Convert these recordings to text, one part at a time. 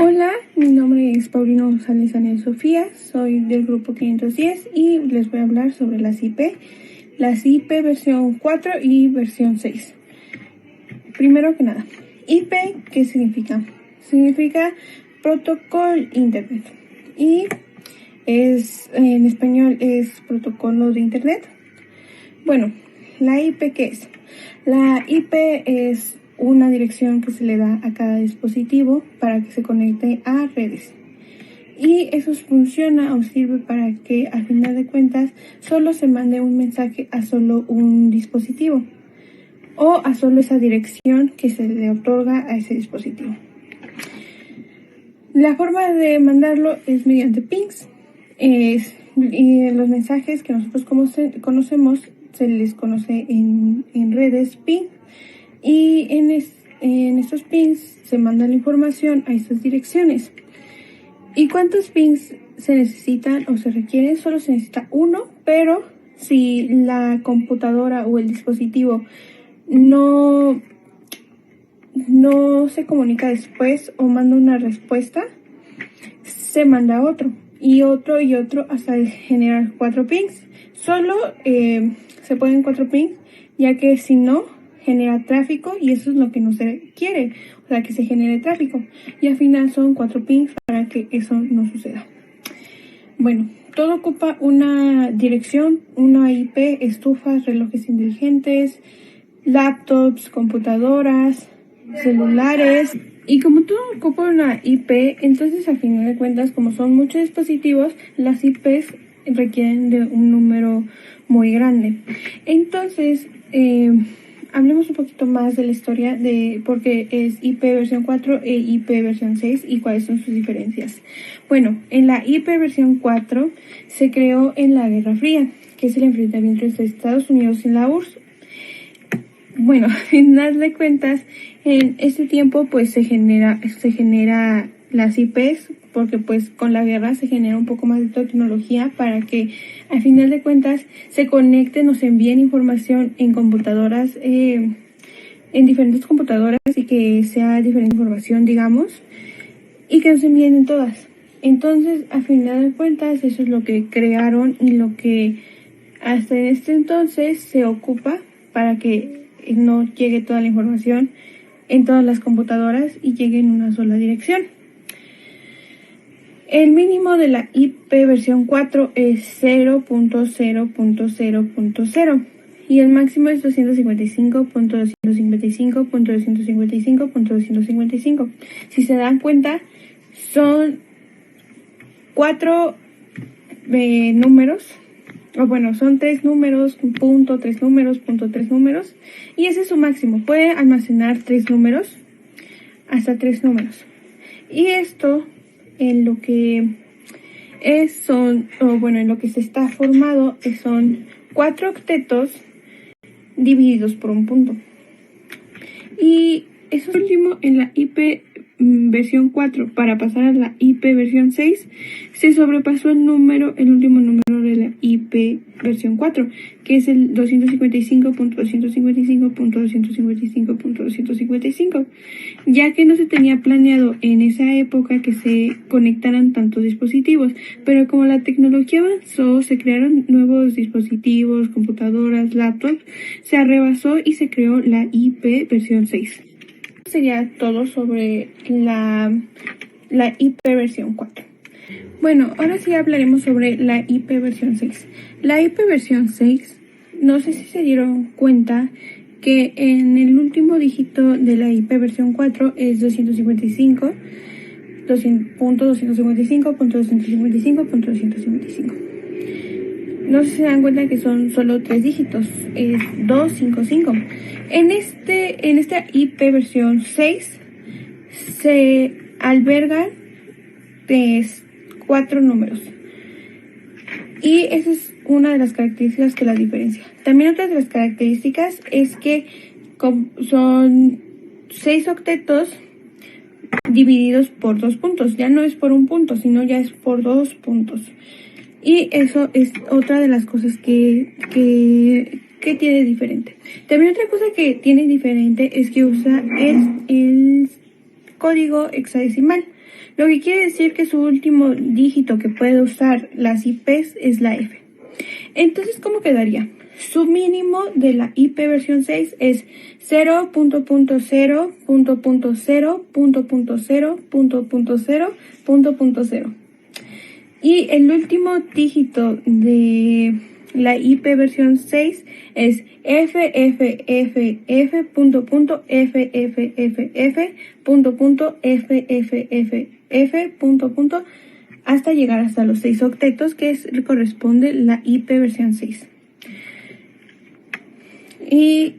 Hola, mi nombre es Paulino González Anel Sofía, soy del grupo 510 y les voy a hablar sobre las IP versión 4 y versión 6. Primero que nada, IP, ¿qué significa? Significa Protocol Internet y en español es protocolo de Internet. Bueno, la IP, ¿qué es? La IP es una dirección que se le da a cada dispositivo para que se conecte a redes. Y eso funciona o sirve para que, al final de cuentas, solo se mande un mensaje a solo un dispositivo o a solo esa dirección que se le otorga a ese dispositivo. La forma de mandarlo es mediante pings. Y los mensajes que nosotros conocemos se les conoce en redes ping. Y en estos pings se manda la información a estas direcciones. ¿Y cuántos pings se necesitan o se requieren? Solo se necesita uno, pero si la computadora o el dispositivo no se comunica después o manda una respuesta, se manda otro y otro y otro hasta generar 4 pings. Solo se pueden 4 pings, ya que si no, genera tráfico y eso es lo que no se quiere, o sea, que se genere tráfico. Y al final son 4 pings para que eso no suceda. Bueno, todo ocupa una dirección, una IP, estufas, relojes inteligentes, laptops, computadoras, celulares. Y como todo ocupa una IP, entonces al final de cuentas, como son muchos dispositivos, las IPs requieren de un número muy grande. Entonces, hablemos un poquito más de la historia de por qué es IP versión 4 e IP versión 6 y cuáles son sus diferencias. Bueno, en la IP versión 4 se creó en la Guerra Fría, que es el enfrentamiento entre Estados Unidos y la URSS. Bueno, en darle cuentas, en este tiempo pues se genera las IPs, porque pues con la guerra se genera un poco más de tecnología para que al final de cuentas se conecten o se envíen información en computadoras, en diferentes computadoras y que sea diferente información, digamos, y que no se envíen en todas. Entonces, al final de cuentas, eso es lo que crearon y lo que hasta en este entonces se ocupa para que no llegue toda la información en todas las computadoras y llegue en una sola dirección. El mínimo de la IP versión 4 es 0.0.0.0 y el máximo es 255.255.255.255. Si se dan cuenta, son 4 números, o bueno, son 3 números, punto, 3 números, punto, 3 números, y ese es su máximo. Puede almacenar 3 números, hasta 3 números. Y esto en lo que en lo que se está formado son 4 octetos divididos por un punto. Y eso último en la IP versión 4, para pasar a la IP versión 6, se sobrepasó el último número de la IP versión 4, que es el 255.255.255.255.255, ya que no se tenía planeado en esa época que se conectaran tantos dispositivos, pero como la tecnología avanzó, se crearon nuevos dispositivos, computadoras, laptops, se arrebasó y se creó la IP versión 6. Sería todo sobre la IP versión 4. Bueno, ahora sí hablaremos sobre la IP versión 6. La IP versión 6, no sé si se dieron cuenta que en el último dígito de la IP versión 4 es 255.255.255.255. No sé si se dan cuenta que son solo 3 dígitos, es 255. En esta IP versión 6 se albergan 4 números. Y esa es una de las características que la diferencia. También otra de las características es que son 6 octetos divididos por 2 puntos. Ya no es por un punto, sino ya es por 2 puntos. Y eso es otra de las cosas que tiene diferente. También otra cosa que tiene diferente es que usa el código hexadecimal. lo que quiere decir que su último dígito que puede usar las IPs es la F. Entonces, ¿cómo quedaría? Su mínimo de la IP versión 6 es 0.0.0.0.0.0.0. Y el último dígito de la IP versión 6 es FFFFF.FFFF. Hasta llegar hasta los 6 octetos que corresponde la IP versión 6. Y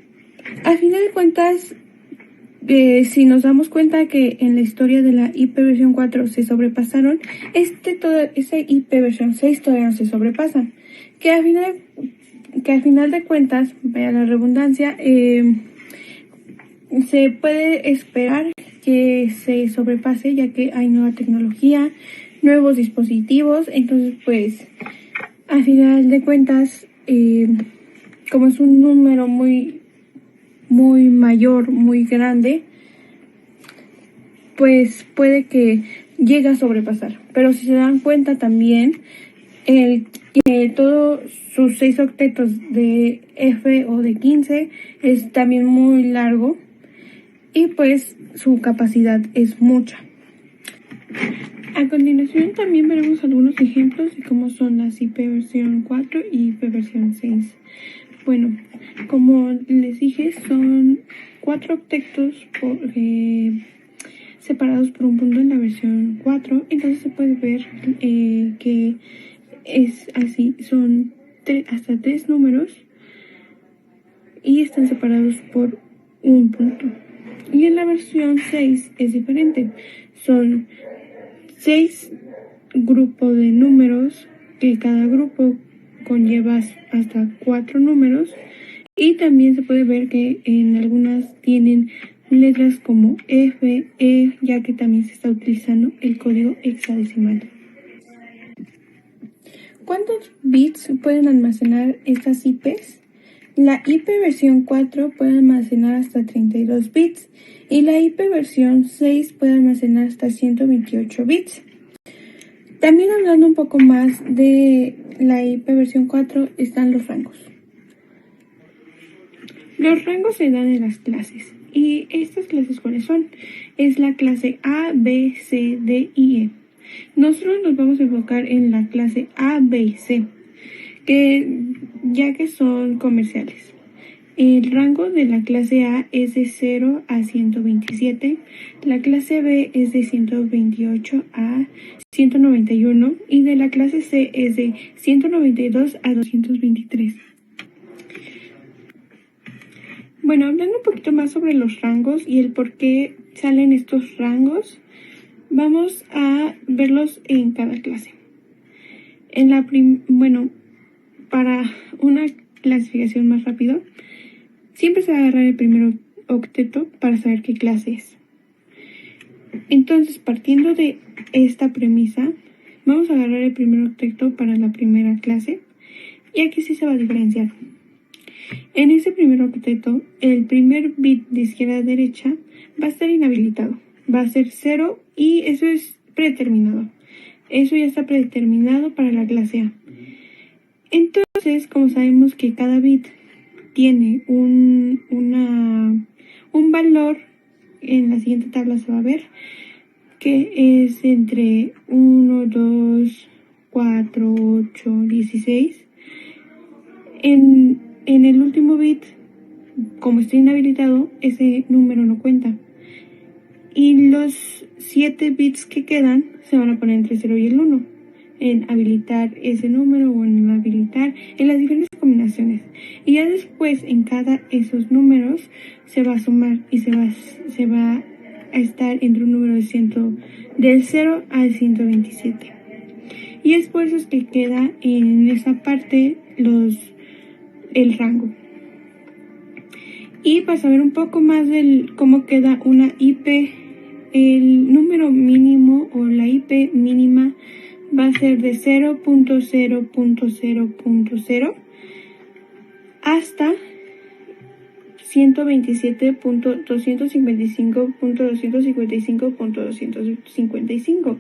al final de cuentas, si nos damos cuenta que en la historia de la IP versión 4 se sobrepasaron, esa IP versión 6 todavía no se sobrepasa. Que al final de cuentas, vaya la redundancia, se puede esperar que se sobrepase, ya que hay nueva tecnología, nuevos dispositivos. Entonces, pues, al final de cuentas, como es un número muy mayor, muy grande, pues puede que llegue a sobrepasar. Pero si se dan cuenta también, todos sus 6 octetos de F o de 15 es también muy largo y pues su capacidad es mucha. A continuación también veremos algunos ejemplos de cómo son las IP versión 4 y IP versión 6. Bueno, como les dije, son 4 octetos separados por un punto en la versión 4. Entonces se puede ver que es así, son hasta 3 números y están separados por un punto. Y en la versión 6 es diferente, son 6 grupos de números, que cada grupo conlleva hasta 4 números, y también se puede ver que en algunas tienen letras como F, E, ya que también se está utilizando el código hexadecimal. ¿Cuántos bits pueden almacenar estas IPs? La IP versión 4 puede almacenar hasta 32 bits y la IP versión 6 puede almacenar hasta 128 bits. También hablando un poco más de la IP versión 4 están los rangos. Los rangos se dan en las clases. ¿Y estas clases cuáles son? Es la clase A, B, C, D y E. Nosotros nos vamos a enfocar en la clase A, B y C, ya que son comerciales. El rango de la clase A es de 0 a 127, la clase B es de 128 a 191 y de la clase C es de 192 a 223. Bueno, hablando un poquito más sobre los rangos y el por qué salen estos rangos, vamos a verlos en cada clase. Para una clasificación más rápido, siempre se va a agarrar el primer octeto para saber qué clase es. Entonces, partiendo de esta premisa, vamos a agarrar el primer octeto para la primera clase y aquí sí se va a diferenciar. En ese primer octeto, el primer bit de izquierda a derecha va a estar inhabilitado, va a ser 0 y eso es predeterminado. Eso ya está predeterminado para la clase A. Entonces, como sabemos que cada bit tiene un valor, en la siguiente tabla se va a ver que es entre 1, 2, 4, 8, 16. En el último bit, como está inhabilitado, ese número no cuenta. Y los 7 bits que quedan se van a poner entre 0 y el 1. En habilitar ese número o en inhabilitar, en las diferentes combinaciones. Y ya después, en cada esos números, se va a sumar y se va a estar entre un número del 0 al 127. Y es por eso que queda en esa parte el rango. Y para saber un poco más de cómo queda una IP, el número mínimo o la IP mínima va a ser de 0.0.0.0 hasta 127.255.255.255.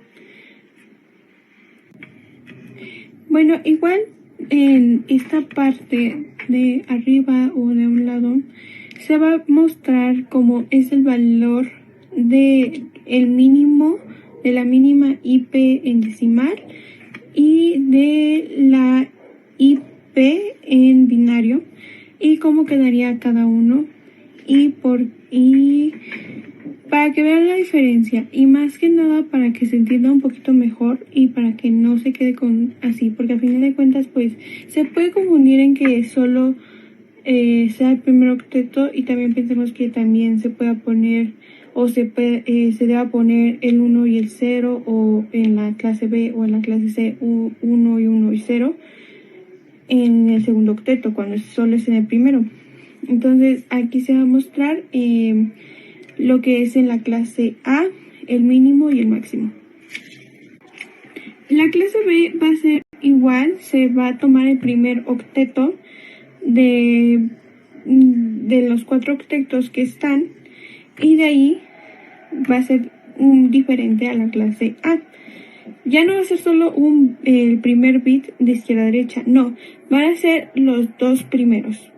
Bueno, igual en esta parte de arriba o de un lado se va a mostrar cómo es el valor de el mínimo, de la mínima IP en decimal y de la IP en binario, y cómo quedaría cada uno, y para que vean la diferencia, y más que nada para que se entienda un poquito mejor y para que no se quede con así, porque a final de cuentas pues se puede confundir en que solo sea el primer octeto, y también pensemos que también se pueda poner o se deba poner el 1 y el 0, o en la clase B o en la clase C 1 y 1 y 0 en el segundo octeto, cuando solo es en el primero. Entonces aquí se va a mostrar lo que es en la clase A, el mínimo y el máximo. La clase B va a ser igual, se va a tomar el primer octeto de los 4 octetos que están, y de ahí va a ser diferente a la clase A. Ya no va a ser solo el primer bit de izquierda a derecha, no, van a ser los dos primeros.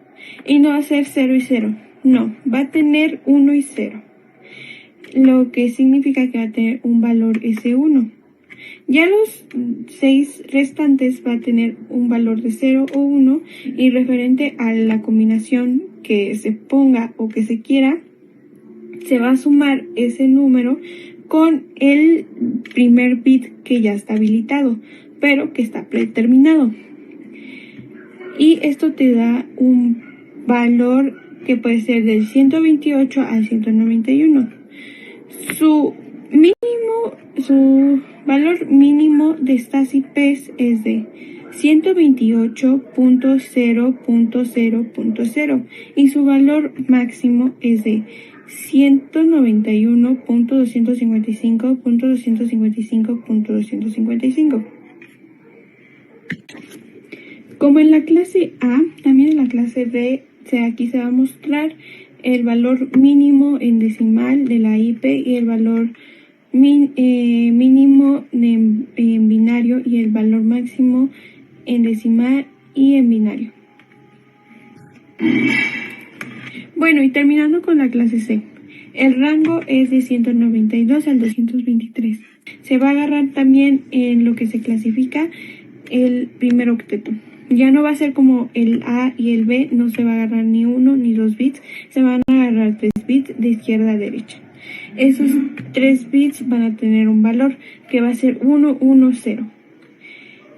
Y no va a ser 0 y 0, no, va a tener 1 y 0. Lo que significa que va a tener un valor S1. Ya los 6 restantes va a tener un valor de 0 o 1, y referente a la combinación que se ponga o que se quiera, se va a sumar ese número con el primer bit que ya está habilitado, pero que está predeterminado. Y esto te da un valor que puede ser del 128 al 191. Su valor mínimo de estas IPs es de 128.0.0.0 y su valor máximo es de 191.255.255.255. Como en la clase A, también en la clase B, aquí se va a mostrar el valor mínimo en decimal de la IP y el valor mínimo en binario y el valor máximo en decimal y en binario. Bueno, y terminando con la clase C, el rango es de 192 al 223. Se va a agarrar también en lo que se clasifica el primer octeto. Ya no va a ser como el A y el B, no se va a agarrar ni 1 ni 2 bits, se van a agarrar 3 bits de izquierda a derecha. Esos 3 bits van a tener un valor que va a ser 1, 1, 0.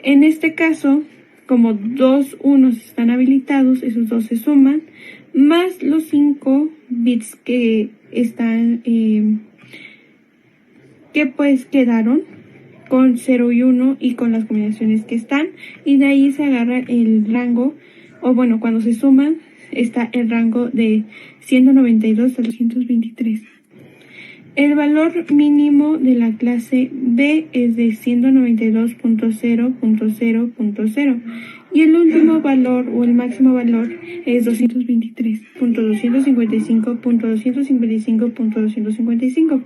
En este caso, como 2 unos están habilitados, esos 2 se suman, más los 5 bits que están, que pues quedaron con 0 y 1 y con las combinaciones que están, y de ahí se agarra el rango, o bueno, cuando se suman está el rango de 192 a 223. El valor mínimo de la clase B es de 192.0.0.0 y el último valor o el máximo valor es 223.255.255.255.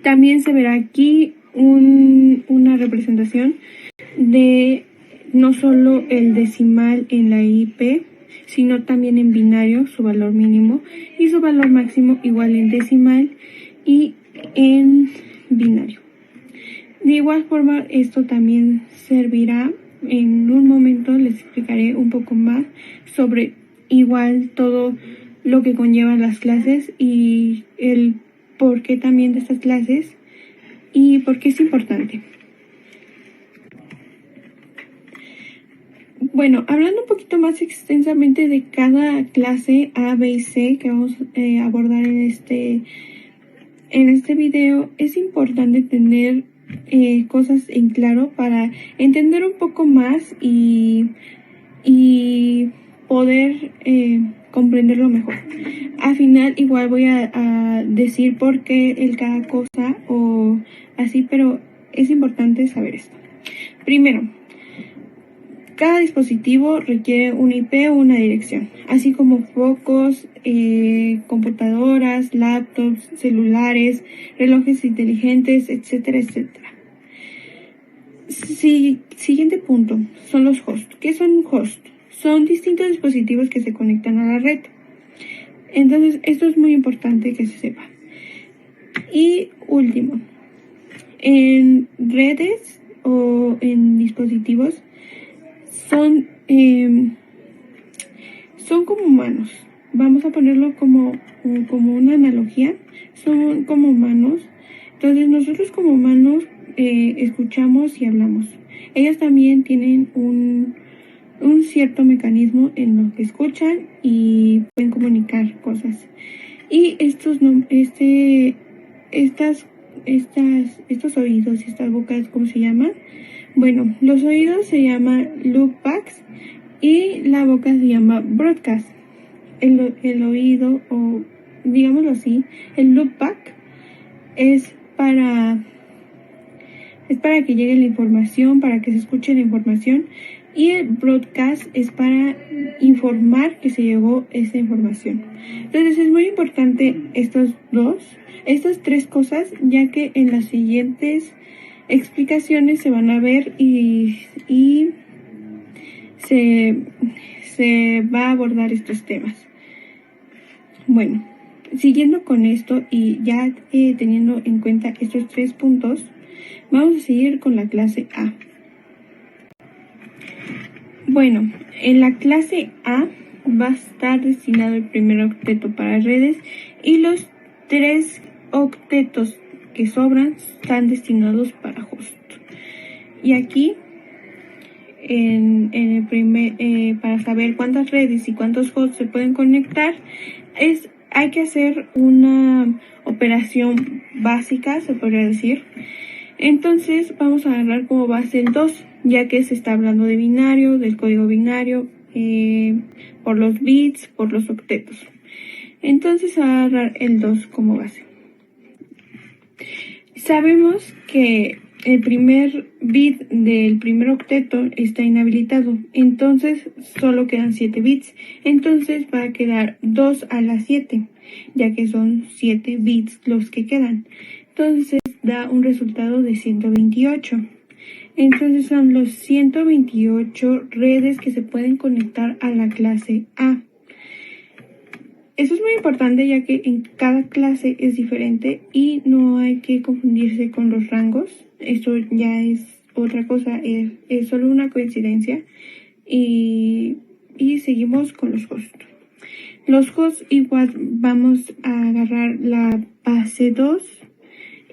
También se verá aquí una representación de no solo el decimal en la IP, sino también en binario, su valor mínimo, y su valor máximo igual en decimal y en binario. De igual forma, esto también servirá, en un momento les explicaré un poco más sobre igual todo lo que conllevan las clases y el por qué también de estas clases y por qué es importante. Bueno, hablando un poquito más extensamente de cada clase A, B y C que vamos a abordar en este video, es importante tener cosas en claro para entender un poco más y poder comprenderlo mejor. Al final igual voy a decir por qué el cada cosa o así, pero es importante saber esto. Primero, Cada dispositivo requiere un IP o una dirección, así como focos, computadoras, laptops, celulares, relojes inteligentes, etcétera, etcétera. Siguiente punto, son los hosts. ¿Qué son un host? Son distintos dispositivos que se conectan a la red. Entonces, esto es muy importante que se sepa. Y último, en redes o en dispositivos son como humanos. Vamos a ponerlo como una analogía. Son como humanos. Entonces, nosotros como humanos escuchamos y hablamos. Ellos también tienen un cierto mecanismo en lo que escuchan y pueden comunicar cosas. Y estos oídos y estas bocas, ¿cómo se llaman? Bueno, los oídos se llaman loopbacks y la boca se llama broadcast. El oído, o digámoslo así, el loopback es para que llegue la información, para que se escuche la información, y el broadcast es para informar que se llegó esa información. Entonces es muy importante estas tres cosas, ya que en las siguientes explicaciones se van a ver y se va a abordar estos temas. Bueno, siguiendo con esto y ya teniendo en cuenta estos 3 puntos, vamos a seguir con la clase A. Bueno, en la clase A va a estar destinado el primer octeto para redes y los 3 octetos que sobran están destinados para host. Y aquí, en el para saber cuántas redes y cuántos hosts se pueden conectar, hay que hacer una operación básica, se podría decir. Entonces vamos a agarrar como base el 2, ya que se está hablando de binario, del código binario, por los bits, por los octetos. Entonces a agarrar el 2 como base. Sabemos que el primer bit del primer octeto está inhabilitado, entonces solo quedan 7 bits. Entonces va a quedar 2 a la 7, ya que son 7 bits los que quedan. Entonces da un resultado de 128. Entonces son los 128 redes que se pueden conectar a la clase A. Eso es muy importante, ya que en cada clase es diferente y no hay que confundirse con los rangos. Esto ya es otra cosa, es solo una coincidencia. Y seguimos con los hosts. Los hosts igual vamos a agarrar la base 2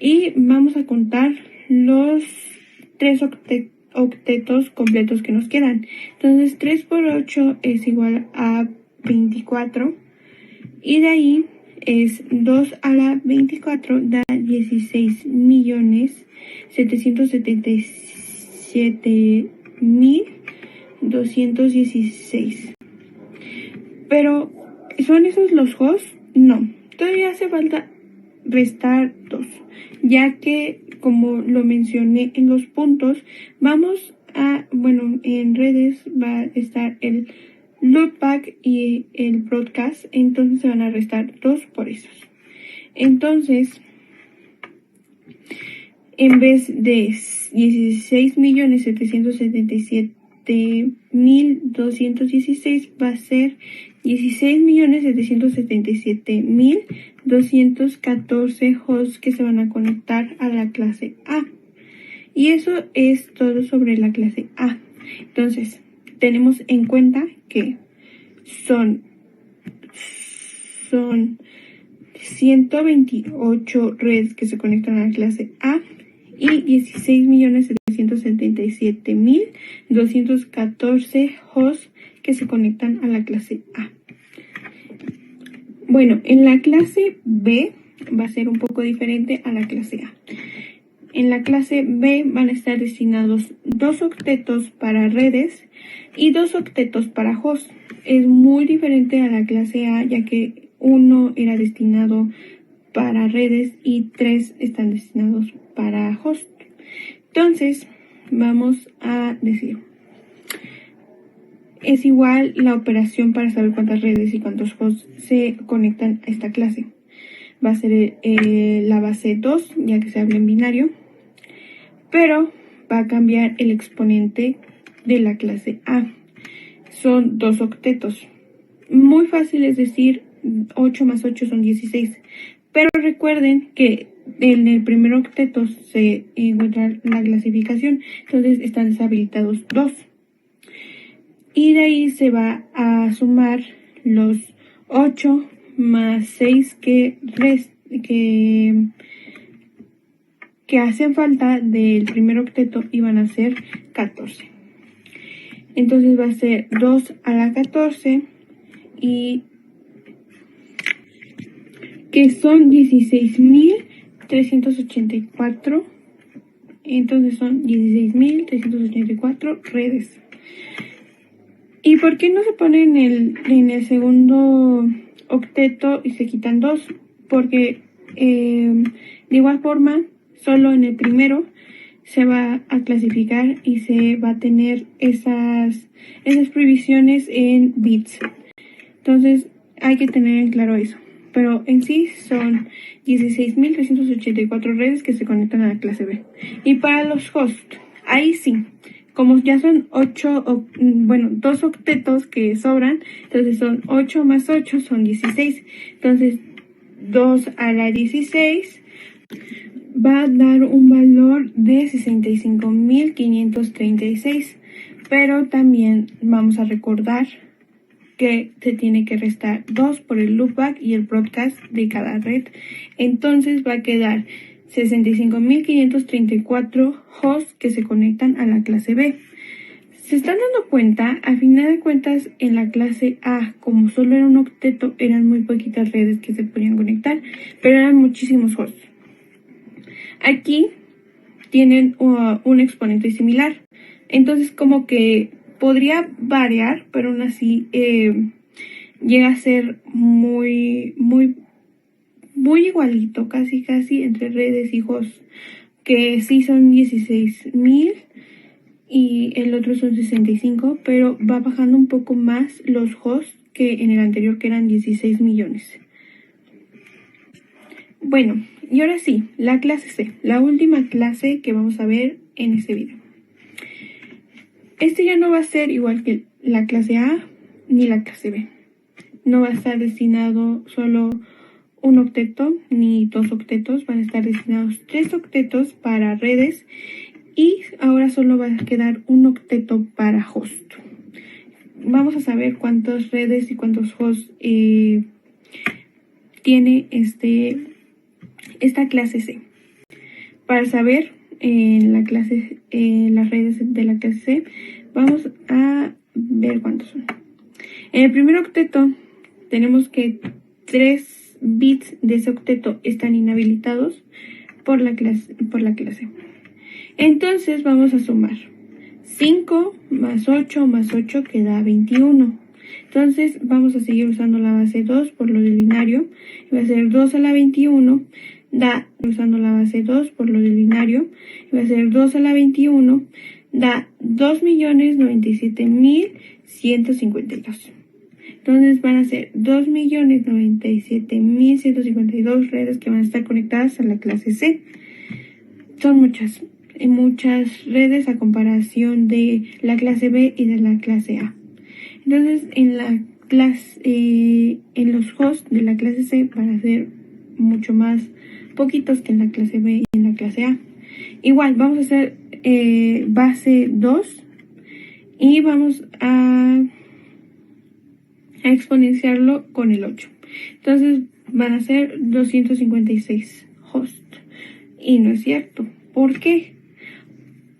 y vamos a contar los 3 octetos completos que nos quedan. Entonces 3 por 8 es igual a 24. Y de ahí es 2 a la 24 da 16.777.216. Pero, ¿son esos los hosts? No, todavía hace falta restar 2, ya que, como lo mencioné en los puntos, en redes va a estar el loopback y el broadcast, entonces se van a restar 2 por esos. Entonces, en vez de 16.777.216 va a ser 16.777.214 hosts que se van a conectar a la clase A. Y eso es todo sobre la clase A. Entonces, tenemos en cuenta que son 128 redes que se conectan a la clase A y 16.777.214 hosts que se conectan a la clase A. Bueno, en la clase B va a ser un poco diferente a la clase A. En la clase B van a estar destinados 2 octetos para redes y 2 octetos para host. Es muy diferente a la clase A, ya que 1 era destinado para redes y 3 están destinados para host. Entonces, vamos a decir, es igual la operación para saber cuántas redes y cuántos hosts se conectan a esta clase. Va a ser la base 2, ya que se habla en binario, pero va a cambiar el exponente de la clase A. Son 2 octetos. Muy fácil es decir, 8 más 8 son 16. Pero recuerden que en el primer octeto se encuentra la clasificación, entonces están deshabilitados 2. Y de ahí se va a sumar los 8 más 6 que hacen falta del primer octeto y van a ser 14. Entonces va a ser 2 a la 14 y que son 16.384. Entonces son 16.384 redes. ¿Y por qué no se pone en el segundo octeto y se quitan 2? Porque de igual forma, solo en el primero se va a clasificar y se va a tener esas prohibiciones en bits. Entonces hay que tener en claro eso. Pero en sí son 16.384 redes que se conectan a la clase B. Y para los hosts, ahí sí, como ya son 2 octetos que sobran, entonces son 8 más 8 son 16. Entonces 2 a la 16 va a dar un valor de 65.536. Pero también vamos a recordar que se tiene que restar 2 por el loopback y el broadcast de cada red. Entonces va a quedar 65.534 hosts que se conectan a la clase B. ¿Se están dando cuenta? A final de cuentas, en la clase A, como solo era un octeto, eran muy poquitas redes que se podían conectar, pero eran muchísimos hosts. Aquí tienen un exponente similar. Entonces, como que podría variar, pero aún así llega a ser muy igualito, casi entre redes y hosts, que sí son 16.000 y el otro son 65, pero va bajando un poco más los hosts que en el anterior, que eran 16 millones. Bueno, y ahora sí, la clase C, la última clase que vamos a ver en este video. Este ya no va a ser igual que la clase A ni la clase B. No va a estar destinado solo un octeto ni 2 octetos, van a estar destinados 3 octetos para redes y ahora solo va a quedar un octeto para host. Vamos a saber cuántas redes y cuántos hosts tiene esta clase C. Para saber las redes de la clase C, vamos a ver cuántos son. En el primer octeto tenemos que 3 bits de ese octeto están inhabilitados por la clase. Entonces vamos a sumar 5 más 8 más 8 que da 21. Entonces vamos a seguir usando la base 2 por lo del binario. Va a ser 2 a la 21. Usando la base 2 por lo del binario, va a ser 2 a la 21, da 2.097.152. Entonces van a ser 2.097.152 redes que van a estar conectadas a la clase C. Son muchas redes a comparación de la clase B y de la clase A. Entonces en los hosts de la clase C van a ser mucho más poquitos que en la clase B y en la clase A. Igual vamos a hacer base 2 y vamos a exponenciarlo con el 8. Entonces van a ser 256 hosts. Y no es cierto. ¿Por qué?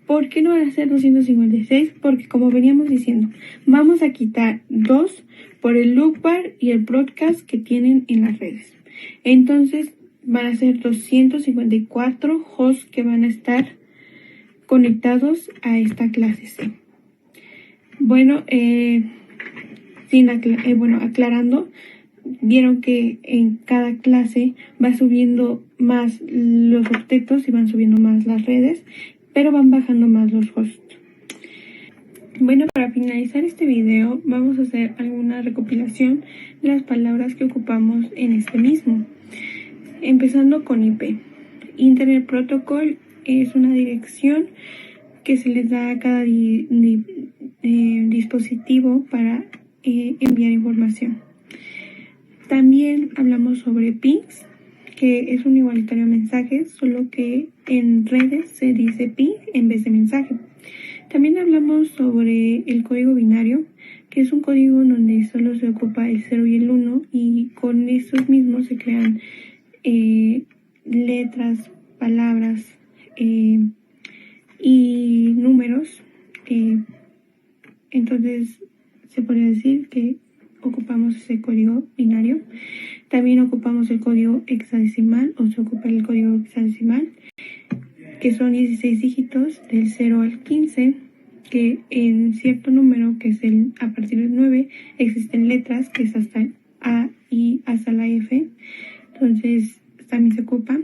¿Por qué no van a ser 256? Porque como veníamos diciendo, vamos a quitar 2 por el loopback y el broadcast que tienen en las redes. Entonces van a ser 254 hosts que van a estar conectados a esta clase C. Bueno, aclarando, vieron que en cada clase va subiendo más los octetos y van subiendo más las redes, pero van bajando más los hosts. Bueno, para finalizar este video vamos a hacer alguna recopilación de las palabras que ocupamos en este mismo. Empezando con IP. Internet Protocol es una dirección que se les da a cada dispositivo para enviar información. También hablamos sobre pings, que es un igualitario a mensajes, solo que en redes se dice ping en vez de mensaje. También hablamos sobre el código binario, que es un código donde solo se ocupa el 0 y el 1 y con estos mismos se crean letras, palabras y números. Entonces se podría decir que ocupamos ese código binario. También ocupamos el código hexadecimal, o se ocupa el código hexadecimal, que son 16 dígitos del 0 al 15, que en cierto número, que es a partir del 9, existen letras, que es hasta el A y hasta la F. Entonces también se ocupa.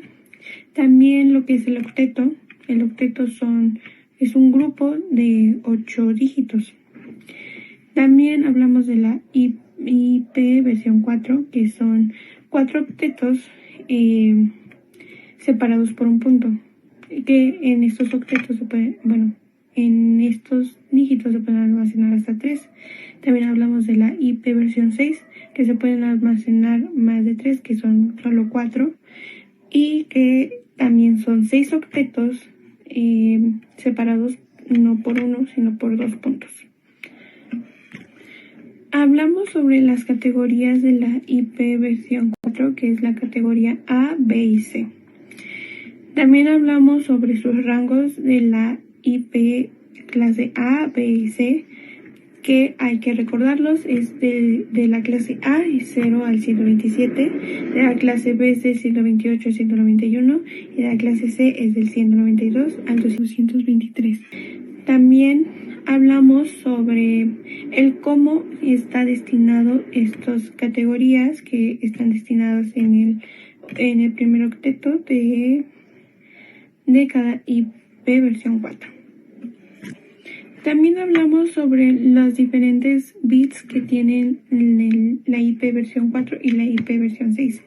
También lo que es el octeto. El octeto es un grupo de 8 dígitos. También hablamos de la IP versión 4, que son 4 octetos separados por un punto, que en estos octetos en estos dígitos se pueden almacenar hasta 3. También hablamos de la IP versión 6, que se pueden almacenar más de 3, que son solo 4, y que también son 6 octetos separados no por 1, sino por 2 puntos. Hablamos sobre las categorías de la IP versión 4, que es la categoría A, B y C. También hablamos sobre sus rangos de la IP clase A, B y C, que hay que recordarlos. Es de la clase A, 0 al 127, de la clase B es del 128 al 191 y de la clase C es del 192 al 223. También hablamos sobre el cómo está destinado estas categorías, que están destinadas en el primer octeto de cada IP versión 4. También hablamos sobre los diferentes bits que tienen la IP versión 4 y la IP versión 6,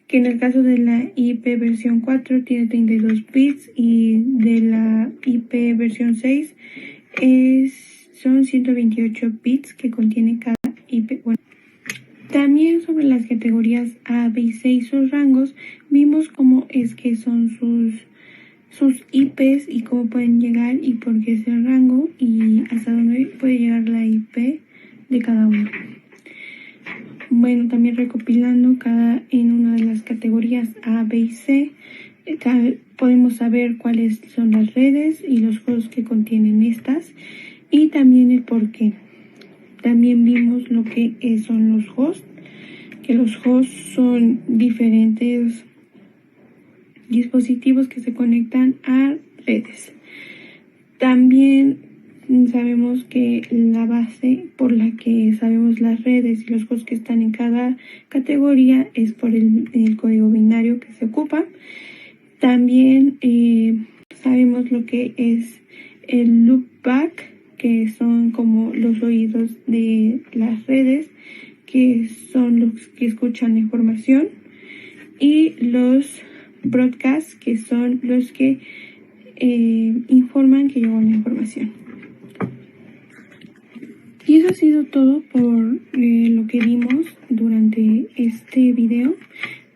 que en el caso de la IP versión 4 tiene 32 bits y de la IP versión 6 son 128 bits que contiene cada IP. También sobre las categorías A, B y C y sus rangos, vimos cómo es que son sus IPs y cómo pueden llegar y por qué es el rango y hasta dónde puede llegar la IP de cada uno. Bueno, también recopilando en una de las categorías A, B y C, podemos saber cuáles son las redes y los hosts que contienen estas y también el por qué. También vimos lo que son los hosts, que los hosts son diferentes dispositivos que se conectan a redes. También sabemos que la base por la que sabemos las redes y los hosts que están en cada categoría es por el código binario que se ocupa. También sabemos lo que es el loopback, que son como los oídos de las redes, que son los que escuchan la información, y los broadcasts, que son los que informan que llegó la información. Y eso ha sido todo por lo que vimos durante este video.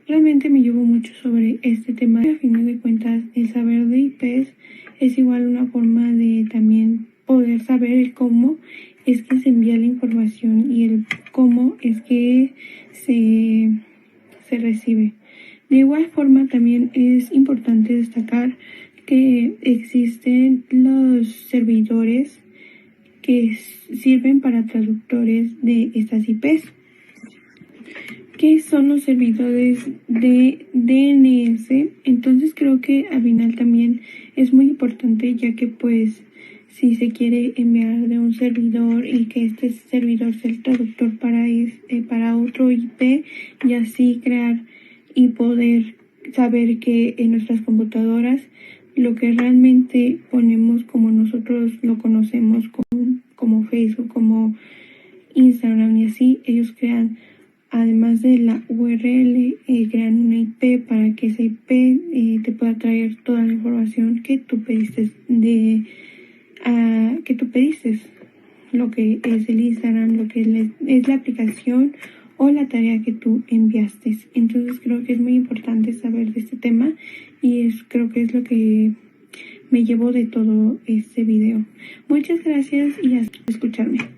Realmente me llevo mucho sobre este tema. A fin de cuentas, el saber de IPs es igual una forma de también poder saber el cómo es que se envía la información y el cómo es que se recibe. De igual forma, también es importante destacar que existen los servidores que sirven para traductores de estas IPs, que son los servidores de DNS. Entonces creo que al final también es muy importante, ya que pues si se quiere enviar de un servidor y que este servidor sea el traductor para otro IP, y así crear y poder saber que en nuestras computadoras lo que realmente ponemos como nosotros lo conocemos con como Facebook, como Instagram y así, ellos crean, además de la URL, crean una IP para que esa IP te pueda traer toda la información que tú pediste lo que es el Instagram, lo que es la aplicación o la tarea que tú enviaste. Entonces creo que es muy importante saber de este tema y creo que es lo que me llevo de todo este video. Muchas gracias y hasta escucharme.